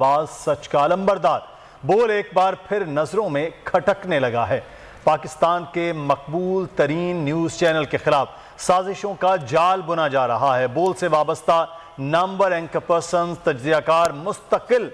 आवाज सच का अलंबरदार बोल एक बार फिर नजरों में खटकने लगा है। पाकिस्तान के मकबूल तरीन न्यूज चैनल के खिलाफ साजिशों का जाल बुना जा रहा है। बोल से वाबस्ता नंबर एंकर पर्सन तज्जियाकार मुस्तकिल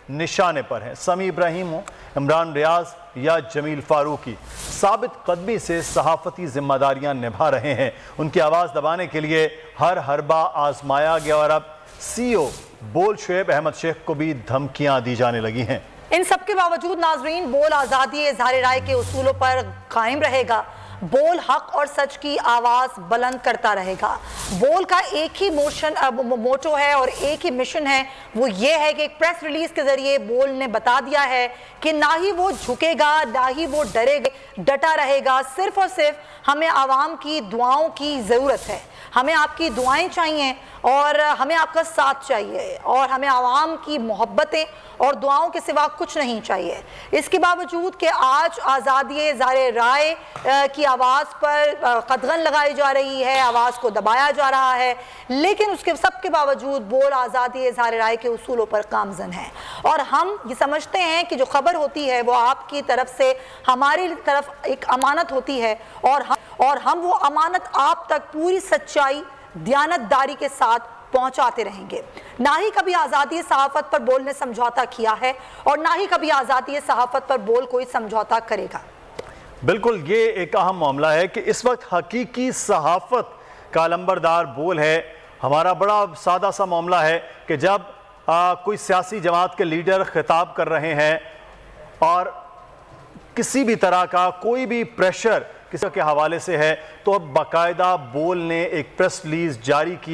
निशाने पर हैं। समी इब्राहिम हो, इमरान रियाज या जमील फारूकी साबित कदमी से सहाफती जिम्मेदारियां निभा रहे हैं। उनकी आवाज़ दबाने के लिए हर हरबा आजमाया गया और अब CEO बोल शुएब अहमद शेख को भी धमकियां दी जाने लगी हैं। इन सब के बावजूद नाजरीन बोल आज़ादी इज़हार राय के उसूलों पर कायम रहेगा। बोल हक और सच की आवाज़ बुलंद करता रहेगा। बोल का एक ही मोटो है और एक ही मिशन है, वो ये है कि एक प्रेस रिलीज के जरिए बोल ने बता दिया है कि ना ही वो झुकेगा ना ही वो डरेगा, डटा रहेगा। सिर्फ और सिर्फ हमें आवाम की दुआओं की ज़रूरत है। हमें आपकी दुआएं चाहिए और हमें आपका साथ चाहिए और हमें आवाम की मोहब्बतें और दुआओं के सिवा कुछ नहीं चाहिए। इसके बावजूद कि आज आज़ादी इज़हार राय की आवाज़ पर कदगन लगाई जा रही है, आवाज़ को दबाया जा रहा है, लेकिन उसके सब के बावजूद बोल आज़ादी इज़हार राय के उसूलों पर कामज़न है। और हम ये समझते हैं कि जो खबर होती है वो आपकी तरफ से हमारी तरफ एक अमानत होती है और हम वो अमानत आप तक पूरी सच्चाई दयानतदारी के साथ पहुंचाते रहेंगे। ना ही कभी आज़ादी सहाफ़त पर बोल ने समझौता किया है और ना ही कभी आज़ादी सहाफ़त पर बोल कोई समझौता करेगा। बिल्कुल, ये एक अहम मामला है कि इस वक्त हकीकी सहाफ़त का अलंबरदार बोल है। हमारा बड़ा सादा सा मामला है कि जब कोई सियासी जमात के लीडर खिताब कर रहे हैं और किसी भी तरह का कोई भी प्रेशर किसी के हवाले से है तो अब बाकायदा बोल ने एक प्रेस रिलीज जारी की है।